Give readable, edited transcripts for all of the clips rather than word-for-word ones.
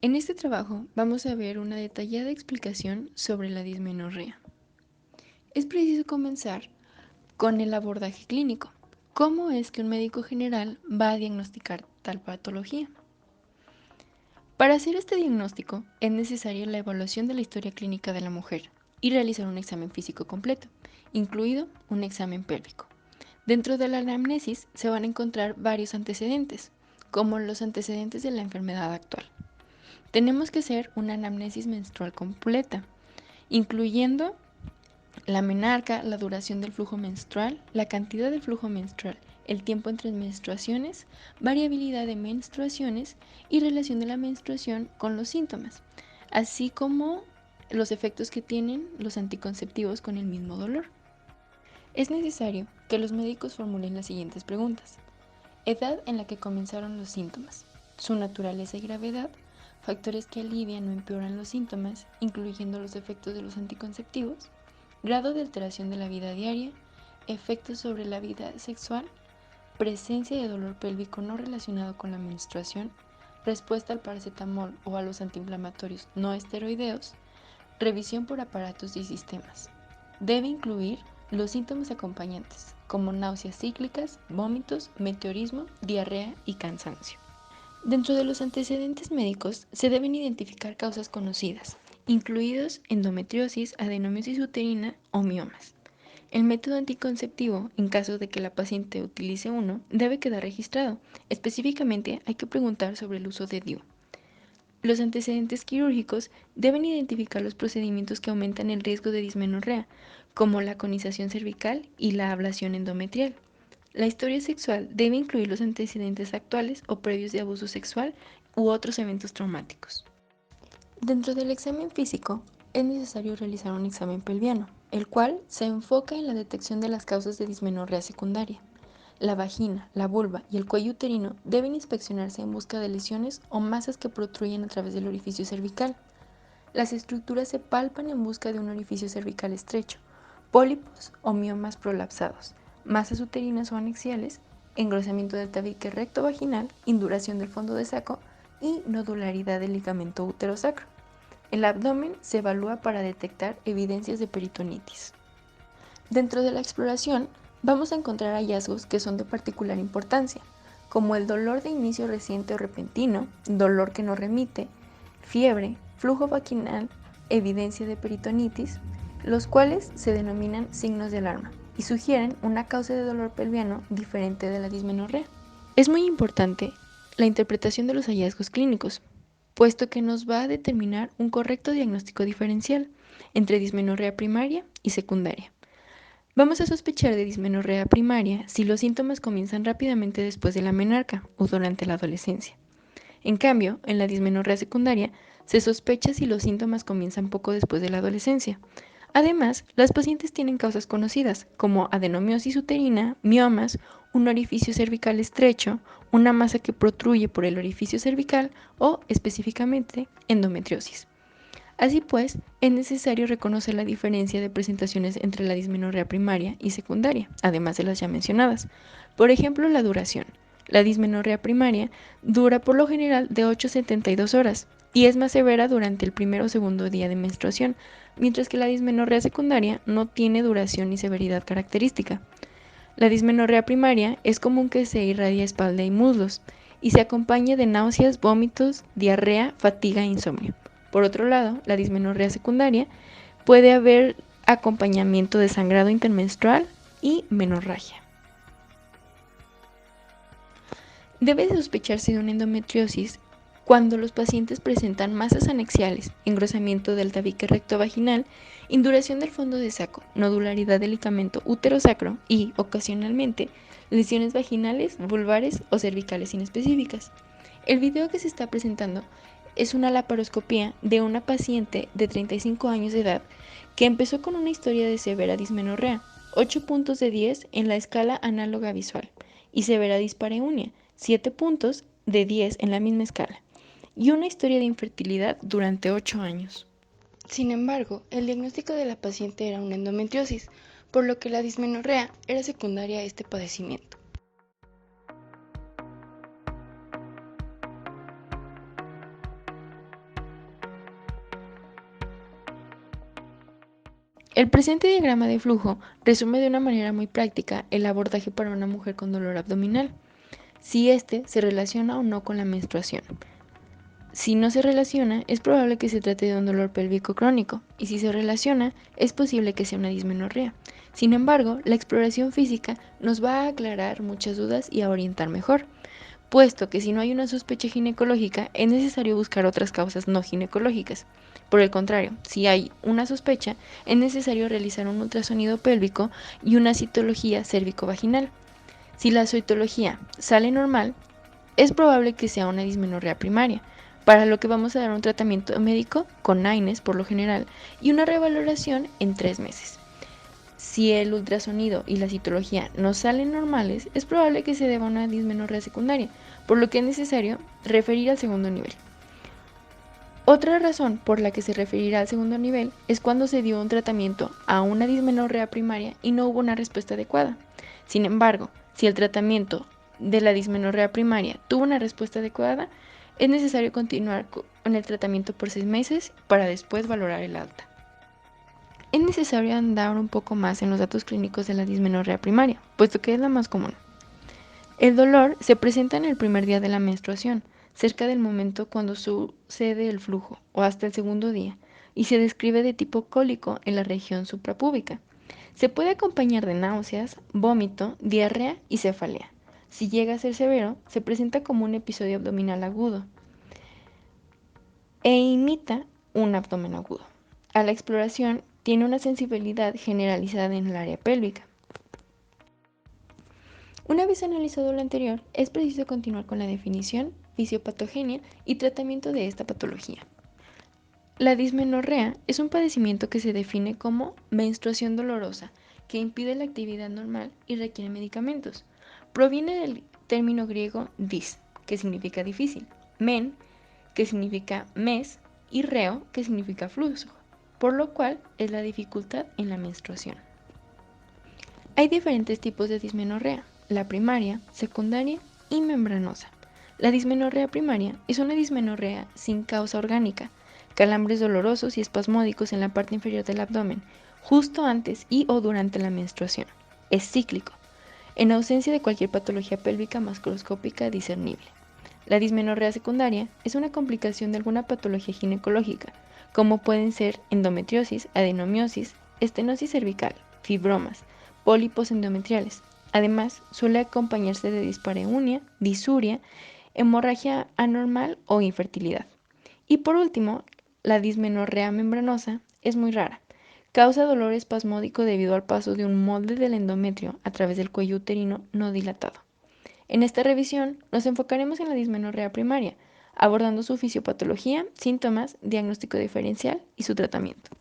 En este trabajo vamos a ver una detallada explicación sobre la dismenorrea. Es preciso comenzar con el abordaje clínico. ¿Cómo es que un médico general va a diagnosticar tal patología? Para hacer este diagnóstico es necesaria la evaluación de la historia clínica de la mujer y realizar un examen físico completo, incluido un examen pélvico. Dentro de la anamnesis se van a encontrar varios antecedentes, como los antecedentes de la enfermedad actual. Tenemos que hacer una anamnesis menstrual completa, incluyendo la menarca, la duración del flujo menstrual, la cantidad del flujo menstrual, el tiempo entre menstruaciones, variabilidad de menstruaciones y relación de la menstruación con los síntomas, así como los efectos que tienen los anticonceptivos con el mismo dolor. Es necesario que los médicos formulen las siguientes preguntas: edad en la que comenzaron los síntomas, su naturaleza y gravedad, factores que alivian o empeoran los síntomas, incluyendo los efectos de los anticonceptivos, grado de alteración de la vida diaria, efectos sobre la vida sexual, presencia de dolor pélvico no relacionado con la menstruación, respuesta al paracetamol o a los antiinflamatorios no esteroideos, revisión por aparatos y sistemas. Debe incluir los síntomas acompañantes, como náuseas cíclicas, vómitos, meteorismo, diarrea y cansancio. Dentro de los antecedentes médicos se deben identificar causas conocidas, incluidos endometriosis, adenomiosis uterina o miomas. El método anticonceptivo, en caso de que la paciente utilice uno, debe quedar registrado. Específicamente hay que preguntar sobre el uso de DIU. Los antecedentes quirúrgicos deben identificar los procedimientos que aumentan el riesgo de dismenorrea, como la conización cervical y la ablación endometrial. La historia sexual debe incluir los antecedentes actuales o previos de abuso sexual u otros eventos traumáticos. Dentro del examen físico, es necesario realizar un examen pelviano, el cual se enfoca en la detección de las causas de dismenorrea secundaria. La vagina, la vulva y el cuello uterino deben inspeccionarse en busca de lesiones o masas que protruyen a través del orificio cervical. Las estructuras se palpan en busca de un orificio cervical estrecho, pólipos o miomas prolapsados, masas uterinas o anexiales, engrosamiento del tabique recto vaginal, induración del fondo de saco y nodularidad del ligamento útero-sacro. El abdomen se evalúa para detectar evidencias de peritonitis. Dentro de la exploración, vamos a encontrar hallazgos que son de particular importancia, como el dolor de inicio reciente o repentino, dolor que no remite, fiebre, flujo vaginal, evidencia de peritonitis, los cuales se denominan signos de alarma y sugieren una causa de dolor pelviano diferente de la dismenorrea. Es muy importante la interpretación de los hallazgos clínicos, puesto que nos va a determinar un correcto diagnóstico diferencial entre dismenorrea primaria y secundaria. Vamos a sospechar de dismenorrea primaria si los síntomas comienzan rápidamente después de la menarca o durante la adolescencia. En cambio, en la dismenorrea secundaria se sospecha si los síntomas comienzan poco después de la adolescencia. Además, las pacientes tienen causas conocidas como adenomiosis uterina, miomas, un orificio cervical estrecho, una masa que protruye por el orificio cervical o, específicamente, endometriosis. Así pues, es necesario reconocer la diferencia de presentaciones entre la dismenorrea primaria y secundaria, además de las ya mencionadas. Por ejemplo, la duración. La dismenorrea primaria dura por lo general de 8 a 72 horas y es más severa durante el primer o segundo día de menstruación, mientras que la dismenorrea secundaria no tiene duración ni severidad característica. La dismenorrea primaria es común que se irradie a espalda y muslos y se acompañe de náuseas, vómitos, diarrea, fatiga e insomnio. Por otro lado, la dismenorrea secundaria puede haber acompañamiento de sangrado intermenstrual y menorragia. Debe sospecharse de una endometriosis cuando los pacientes presentan masas anexiales, engrosamiento del tabique recto vaginal, induración del fondo de saco, nodularidad del ligamento útero-sacro y, ocasionalmente, lesiones vaginales, vulvares o cervicales inespecíficas. El video que se está presentando es una laparoscopía de una paciente de 35 años de edad que empezó con una historia de severa dismenorrea, 8 puntos de 10 en la escala análoga visual, y severa dispareunia, 7 puntos de 10 en la misma escala, y una historia de infertilidad durante 8 años. Sin embargo, el diagnóstico de la paciente era una endometriosis, por lo que la dismenorrea era secundaria a este padecimiento. El presente diagrama de flujo resume de una manera muy práctica el abordaje para una mujer con dolor abdominal, si éste se relaciona o no con la menstruación. Si no se relaciona, es probable que se trate de un dolor pélvico crónico, y si se relaciona, es posible que sea una dismenorrea. Sin embargo, la exploración física nos va a aclarar muchas dudas y a orientar mejor, puesto que si no hay una sospecha ginecológica, es necesario buscar otras causas no ginecológicas. Por el contrario, si hay una sospecha, es necesario realizar un ultrasonido pélvico y una citología cérvico-vaginal. Si la citología sale normal, es probable que sea una dismenorrea primaria, para lo que vamos a dar un tratamiento médico con AINES por lo general y una revaloración en 3 meses. Si el ultrasonido y la citología no salen normales, es probable que se deba a una dismenorrea secundaria, por lo que es necesario referir al segundo nivel. Otra razón por la que se referirá al segundo nivel es cuando se dio un tratamiento a una dismenorrea primaria y no hubo una respuesta adecuada. Sin embargo, si el tratamiento de la dismenorrea primaria tuvo una respuesta adecuada, es necesario continuar con el tratamiento por 6 meses para después valorar el alta. Es necesario andar un poco más en los datos clínicos de la dismenorrea primaria, puesto que es la más común. El dolor se presenta en el primer día de la menstruación, cerca del momento cuando sucede el flujo, o hasta el segundo día, y se describe de tipo cólico en la región suprapúbica. Se puede acompañar de náuseas, vómito, diarrea y cefalea. Si llega a ser severo, se presenta como un episodio abdominal agudo e imita un abdomen agudo. A la exploración tiene una sensibilidad generalizada en el área pélvica. Una vez analizado lo anterior, es preciso continuar con la definición, fisiopatogenia y tratamiento de esta patología. La dismenorrea es un padecimiento que se define como menstruación dolorosa, que impide la actividad normal y requiere medicamentos. Proviene del término griego dis, que significa difícil, men, que significa mes, y reo, que significa flujo, por lo cual es la dificultad en la menstruación. Hay diferentes tipos de dismenorrea, la primaria, secundaria y membranosa. La dismenorrea primaria es una dismenorrea sin causa orgánica, calambres dolorosos y espasmódicos en la parte inferior del abdomen, justo antes y o durante la menstruación. Es cíclico, en ausencia de cualquier patología pélvica macroscópica discernible. La dismenorrea secundaria es una complicación de alguna patología ginecológica, como pueden ser endometriosis, adenomiosis, estenosis cervical, fibromas, pólipos endometriales. Además, suele acompañarse de dispareunia, disuria, hemorragia anormal o infertilidad. Y por último, la dismenorrea membranosa es muy rara. Causa dolor espasmódico debido al paso de un molde del endometrio a través del cuello uterino no dilatado. En esta revisión nos enfocaremos en la dismenorrea primaria, abordando su fisiopatología, síntomas, diagnóstico diferencial y su tratamiento.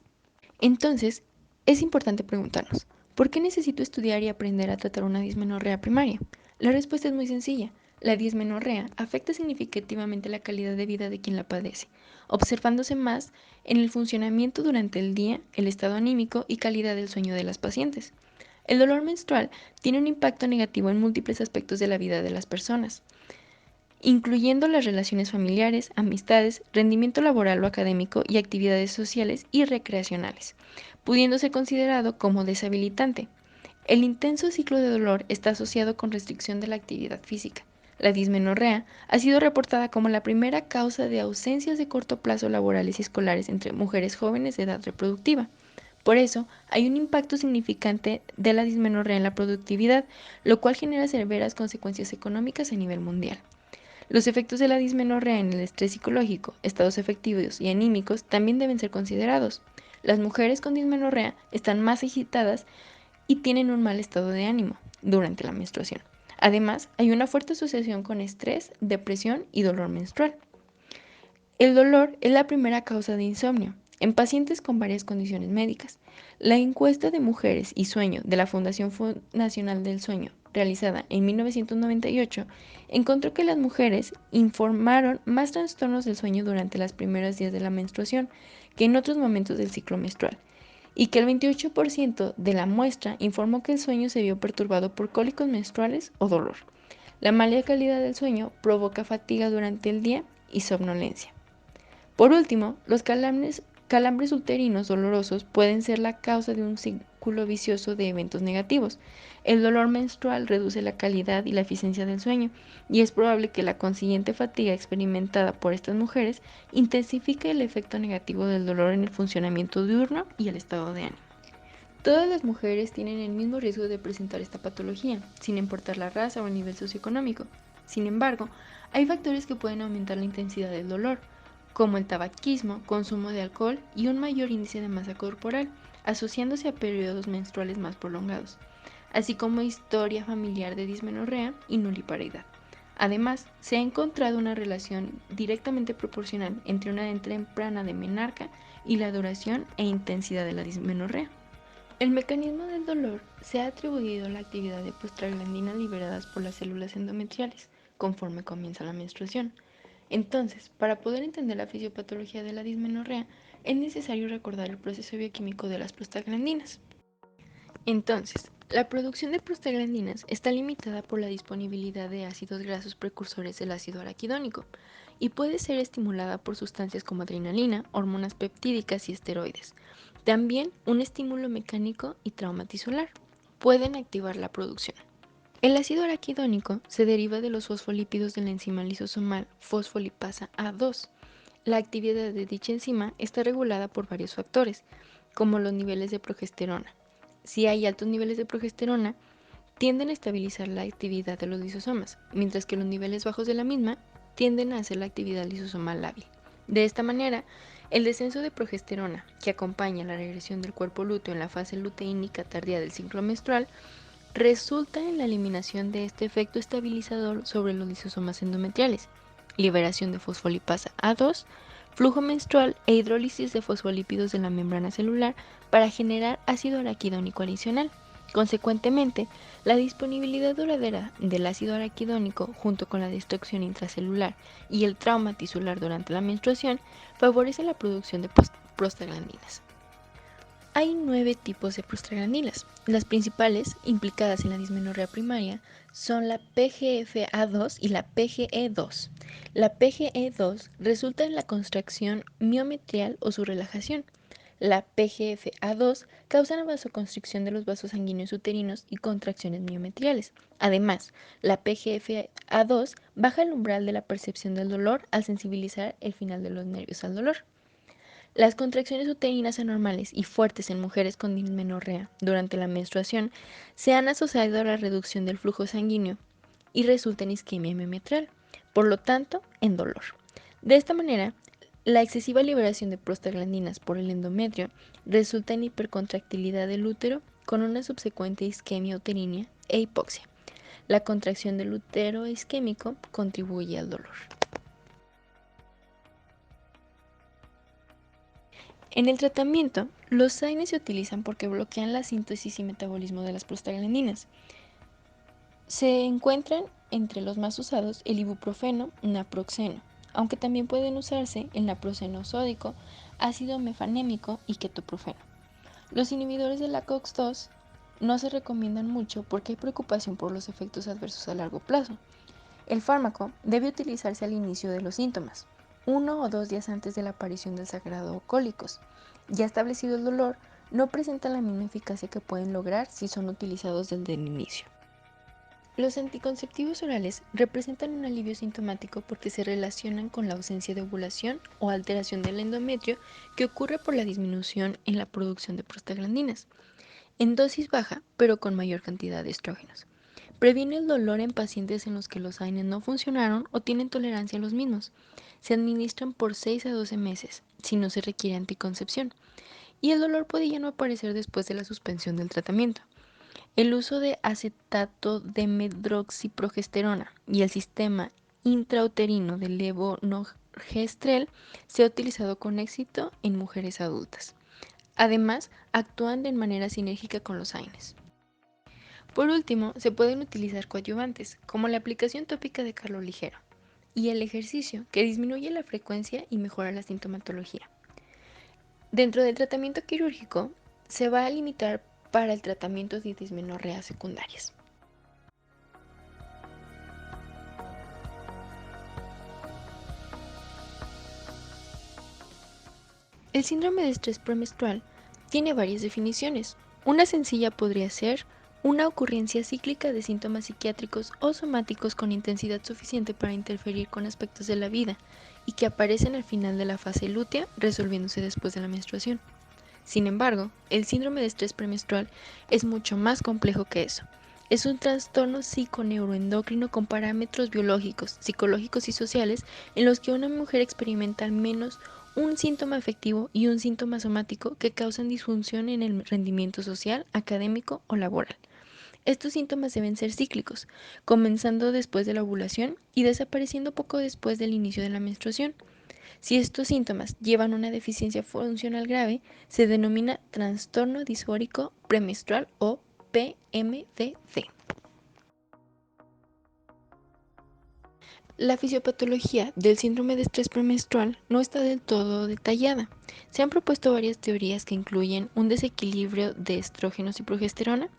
Entonces, es importante preguntarnos, ¿por qué necesito estudiar y aprender a tratar una dismenorrea primaria? La respuesta es muy sencilla. La dismenorrea afecta significativamente la calidad de vida de quien la padece, observándose más en el funcionamiento durante el día, el estado anímico y calidad del sueño de las pacientes. El dolor menstrual tiene un impacto negativo en múltiples aspectos de la vida de las personas, incluyendo las relaciones familiares, amistades, rendimiento laboral o académico y actividades sociales y recreacionales, pudiendo ser considerado como deshabilitante. El intenso ciclo de dolor está asociado con restricción de la actividad física. La dismenorrea ha sido reportada como la primera causa de ausencias de corto plazo laborales y escolares entre mujeres jóvenes de edad reproductiva. Por eso, hay un impacto significante de la dismenorrea en la productividad, lo cual genera severas consecuencias económicas a nivel mundial. Los efectos de la dismenorrea en el estrés psicológico, estados afectivos y anímicos también deben ser considerados. Las mujeres con dismenorrea están más agitadas y tienen un mal estado de ánimo durante la menstruación. Además, hay una fuerte asociación con estrés, depresión y dolor menstrual. El dolor es la primera causa de insomnio en pacientes con varias condiciones médicas. La encuesta de mujeres y sueño de la Fundación Nacional del Sueño, realizada en 1998, encontró que las mujeres informaron más trastornos del sueño durante los primeros días de la menstruación que en otros momentos del ciclo menstrual, y que el 28% de la muestra informó que el sueño se vio perturbado por cólicos menstruales o dolor. La mala calidad del sueño provoca fatiga durante el día y somnolencia. Por último, los calambres Calambres uterinos dolorosos pueden ser la causa de un círculo vicioso de eventos negativos. El dolor menstrual reduce la calidad y la eficiencia del sueño, y es probable que la consiguiente fatiga experimentada por estas mujeres intensifique el efecto negativo del dolor en el funcionamiento diurno y el estado de ánimo. Todas las mujeres tienen el mismo riesgo de presentar esta patología, sin importar la raza o el nivel socioeconómico. Sin embargo, hay factores que pueden aumentar la intensidad del dolor, como el tabaquismo, consumo de alcohol y un mayor índice de masa corporal, asociándose a periodos menstruales más prolongados, así como historia familiar de dismenorrea y nuliparidad. Además, se ha encontrado una relación directamente proporcional entre una edad temprana de menarca y la duración e intensidad de la dismenorrea. El mecanismo del dolor se ha atribuido a la actividad de prostaglandinas liberadas por las células endometriales conforme comienza la menstruación. Entonces, para poder entender la fisiopatología de la dismenorrea, es necesario recordar el proceso bioquímico de las prostaglandinas. Entonces, la producción de prostaglandinas está limitada por la disponibilidad de ácidos grasos precursores del ácido araquidónico y puede ser estimulada por sustancias como adrenalina, hormonas peptídicas y esteroides. También un estímulo mecánico y trauma tisular pueden activar la producción. El ácido araquidónico se deriva de los fosfolípidos de la enzima lisosomal fosfolipasa A2. La actividad de dicha enzima está regulada por varios factores, como los niveles de progesterona. Si hay altos niveles de progesterona, tienden a estabilizar la actividad de los lisosomas, mientras que los niveles bajos de la misma tienden a hacer la actividad lisosomal lábil. De esta manera, el descenso de progesterona, que acompaña la regresión del cuerpo lúteo en la fase luteínica tardía del ciclo menstrual, resulta en la eliminación de este efecto estabilizador sobre los lisosomas endometriales, liberación de fosfolipasa A2, flujo menstrual e hidrólisis de fosfolípidos de la membrana celular para generar ácido araquidónico adicional. Consecuentemente, la disponibilidad duradera del ácido araquidónico junto con la destrucción intracelular y el trauma tisular durante la menstruación favorece la producción de prostaglandinas. Hay 9 tipos de prostaglandinas. Las principales, implicadas en la dismenorrea primaria, son la PGFA2 y la PGE2. La PGE2 resulta en la contracción miometrial o su relajación. La PGFA2 causa la vasoconstricción de los vasos sanguíneos uterinos y contracciones miometriales. Además, la PGFA2 baja el umbral de la percepción del dolor al sensibilizar el final de los nervios al dolor. Las contracciones uterinas anormales y fuertes en mujeres con dismenorrea durante la menstruación se han asociado a la reducción del flujo sanguíneo y resulta en isquemia miometral, por lo tanto, en dolor. De esta manera, la excesiva liberación de prostaglandinas por el endometrio resulta en hipercontractilidad del útero con una subsecuente isquemia uterina e hipoxia. La contracción del útero isquémico contribuye al dolor. En el tratamiento, los AINES se utilizan porque bloquean la síntesis y metabolismo de las prostaglandinas. Se encuentran entre los más usados el ibuprofeno, naproxeno, aunque también pueden usarse el naproxeno sódico, ácido mefanémico y ketoprofeno. Los inhibidores de la COX-2 no se recomiendan mucho porque hay preocupación por los efectos adversos a largo plazo. El fármaco debe utilizarse al inicio de los síntomas, 1 o 2 días antes de la aparición del sangrado o cólicos. Ya establecido el dolor, no presentan la misma eficacia que pueden lograr si son utilizados desde el inicio. Los anticonceptivos orales representan un alivio sintomático porque se relacionan con la ausencia de ovulación o alteración del endometrio que ocurre por la disminución en la producción de prostaglandinas, en dosis baja pero con mayor cantidad de estrógenos. Previene el dolor en pacientes en los que los AINES no funcionaron o tienen tolerancia a los mismos. Se administran por 6 a 12 meses, si no se requiere anticoncepción, y el dolor puede ya no aparecer después de la suspensión del tratamiento. El uso de acetato de medroxiprogesterona y el sistema intrauterino de levonorgestrel se ha utilizado con éxito en mujeres adultas. Además, actúan de manera sinérgica con los AINES. Por último, se pueden utilizar coadyuvantes, como la aplicación tópica de calor ligero, y el ejercicio, que disminuye la frecuencia y mejora la sintomatología. Dentro del tratamiento quirúrgico, se va a limitar para el tratamiento de dismenorreas secundarias. El síndrome de estrés premenstrual tiene varias definiciones. Una sencilla podría ser una ocurrencia cíclica de síntomas psiquiátricos o somáticos con intensidad suficiente para interferir con aspectos de la vida y que aparecen al final de la fase lútea, resolviéndose después de la menstruación. Sin embargo, el síndrome de estrés premenstrual es mucho más complejo que eso. Es un trastorno psiconeuroendocrino con parámetros biológicos, psicológicos y sociales en los que una mujer experimenta al menos un síntoma afectivo y un síntoma somático que causan disfunción en el rendimiento social, académico o laboral. Estos síntomas deben ser cíclicos, comenzando después de la ovulación y desapareciendo poco después del inicio de la menstruación. Si estos síntomas llevan una deficiencia funcional grave, se denomina trastorno disfórico premenstrual o PMDD. La fisiopatología del síndrome de estrés premenstrual no está del todo detallada. Se han propuesto varias teorías que incluyen un desequilibrio de estrógenos y progesterona,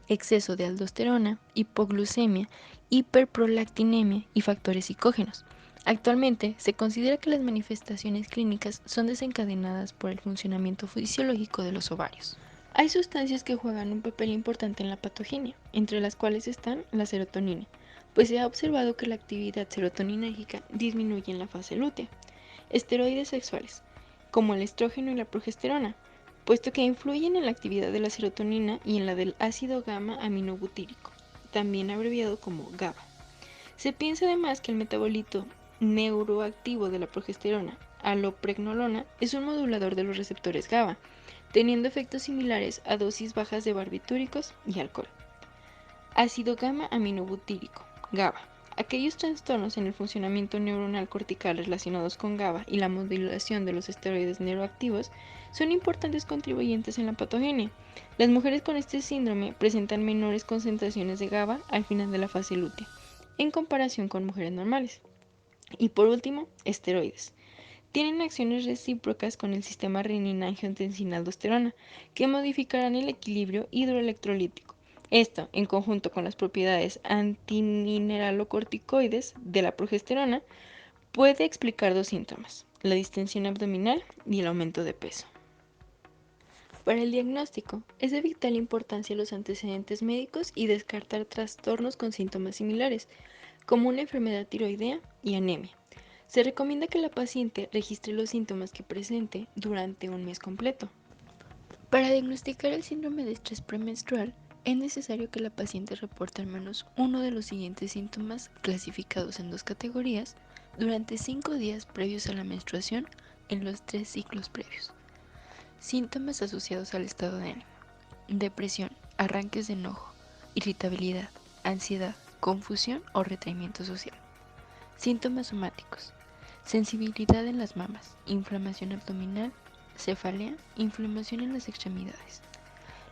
exceso de aldosterona, hipoglucemia, hiperprolactinemia y factores psicógenos. Actualmente se considera que las manifestaciones clínicas son desencadenadas por el funcionamiento fisiológico de los ovarios. Hay sustancias que juegan un papel importante en la patogenia, entre las cuales están la serotonina, pues se ha observado que la actividad serotoninérgica disminuye en la fase lútea. Esteroides sexuales, como el estrógeno y la progesterona, puesto que influyen en la actividad de la serotonina y en la del ácido gamma aminobutírico, también abreviado como GABA. Se piensa además que el metabolito neuroactivo de la progesterona, alopregnolona, es un modulador de los receptores GABA, teniendo efectos similares a dosis bajas de barbitúricos y alcohol. Ácido gamma aminobutírico, GABA. Aquellos trastornos en el funcionamiento neuronal cortical relacionados con GABA y la modulación de los esteroides neuroactivos son importantes contribuyentes en la patogenia. Las mujeres con este síndrome presentan menores concentraciones de GABA al final de la fase lútea, en comparación con mujeres normales. Y por último, esteroides. Tienen acciones recíprocas con el sistema renina-angiotensina-aldosterona, que modificarán el equilibrio hidroelectrolítico. Esto, en conjunto con las propiedades antimineralocorticoides de la progesterona, puede explicar dos síntomas: la distensión abdominal y el aumento de peso. Para el diagnóstico, es de vital importancia los antecedentes médicos y descartar trastornos con síntomas similares, como una enfermedad tiroidea y anemia. Se recomienda que la paciente registre los síntomas que presente durante un mes completo. Para diagnosticar el síndrome de estrés premenstrual, es necesario que la paciente reporte al menos uno de los siguientes síntomas clasificados en dos categorías durante 5 días previos a la menstruación en los 3 ciclos previos. Síntomas asociados al estado de ánimo: depresión, arranques de enojo, irritabilidad, ansiedad, confusión o retraimiento social. Síntomas somáticos: sensibilidad en las mamas, inflamación abdominal, cefalea, inflamación en las extremidades.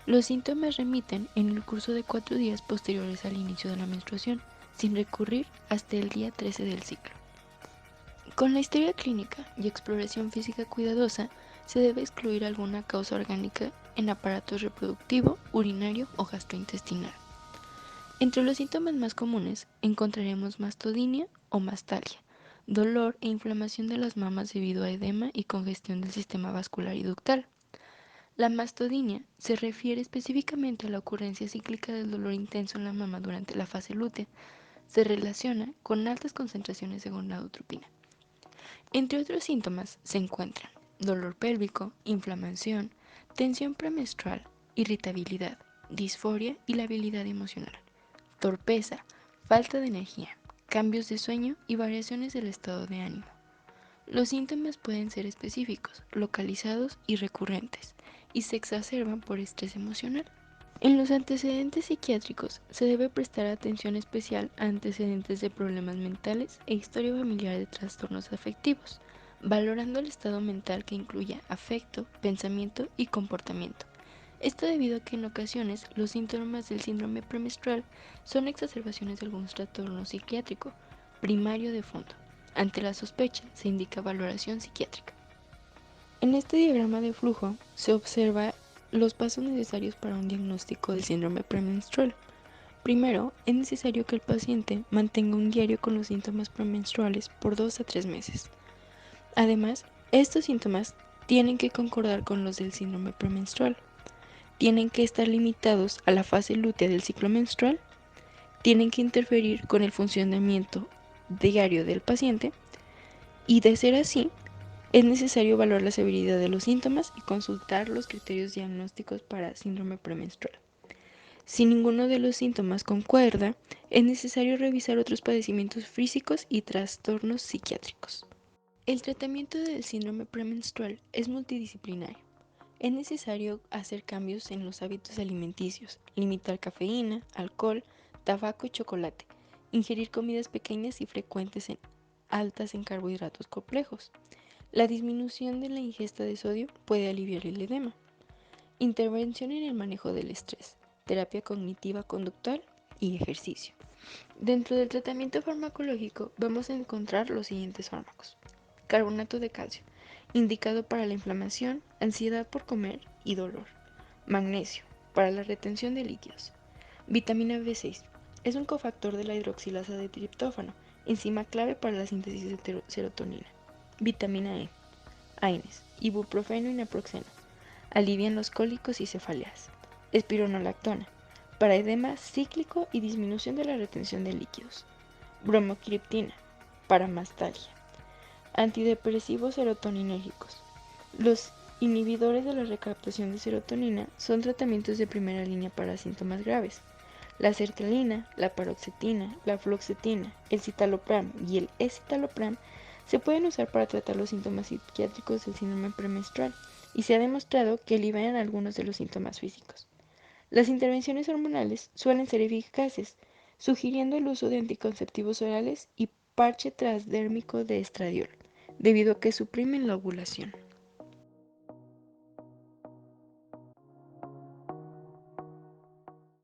Los síntomas remiten en el curso de 4 días posteriores al inicio de la menstruación, sin recurrir hasta el día 13 del ciclo. Con la historia clínica y exploración física cuidadosa, se debe excluir alguna causa orgánica en aparato reproductivo, urinario o gastrointestinal. Entre los síntomas más comunes encontraremos mastodinia o mastalia, dolor e inflamación de las mamas debido a edema y congestión del sistema vascular y ductal. La mastodinia se refiere específicamente a la ocurrencia cíclica del dolor intenso en la mama durante la fase lútea. Se relaciona con altas concentraciones de gonadotropina. Entre otros síntomas se encuentran dolor pélvico, inflamación, tensión premenstrual, irritabilidad, disforia y labilidad emocional, torpeza, falta de energía, cambios de sueño y variaciones del estado de ánimo. Los síntomas pueden ser específicos, localizados y recurrentes, y se exacerban por estrés emocional. En los antecedentes psiquiátricos se debe prestar atención especial a antecedentes de problemas mentales e historia familiar de trastornos afectivos, valorando el estado mental que incluya afecto, pensamiento y comportamiento. Esto debido a que en ocasiones los síntomas del síndrome premenstrual son exacerbaciones de algún trastorno psiquiátrico primario de fondo. Ante la sospecha se indica valoración psiquiátrica. En este diagrama de flujo se observa los pasos necesarios para un diagnóstico del síndrome premenstrual. Primero, es necesario que el paciente mantenga un diario con los síntomas premenstruales por 2 a 3 meses. Además, estos síntomas tienen que concordar con los del síndrome premenstrual, tienen que estar limitados a la fase lútea del ciclo menstrual, tienen que interferir con el funcionamiento diario del paciente y, de ser así, es necesario evaluar la severidad de los síntomas y consultar los criterios diagnósticos para síndrome premenstrual. Si ninguno de los síntomas concuerda, es necesario revisar otros padecimientos físicos y trastornos psiquiátricos. El tratamiento del síndrome premenstrual es multidisciplinario. Es necesario hacer cambios en los hábitos alimenticios, limitar cafeína, alcohol, tabaco y chocolate, ingerir comidas pequeñas y frecuentes altas en carbohidratos complejos. La disminución de la ingesta de sodio puede aliviar el edema. Intervención en el manejo del estrés, terapia cognitiva conductual y ejercicio. Dentro del tratamiento farmacológico vamos a encontrar los siguientes fármacos. Carbonato de calcio, indicado para la inflamación, ansiedad por comer y dolor. Magnesio, para la retención de líquidos. Vitamina B6, es un cofactor de la hidroxilasa de triptófano, enzima clave para la síntesis de serotonina. Vitamina E, AINES, ibuprofeno y naproxeno, alivian los cólicos y cefaleas. Espironolactona, para edema cíclico y disminución de la retención de líquidos. Bromocriptina, para mastalgia. Antidepresivos serotoninérgicos. Los inhibidores de la recaptación de serotonina son tratamientos de primera línea para síntomas graves. La sertralina, la paroxetina, la fluoxetina, el citalopram y el escitalopram se pueden usar para tratar los síntomas psiquiátricos del síndrome premenstrual y se ha demostrado que alivian algunos de los síntomas físicos. Las intervenciones hormonales suelen ser eficaces, sugiriendo el uso de anticonceptivos orales y parche transdérmico de estradiol, debido a que suprimen la ovulación.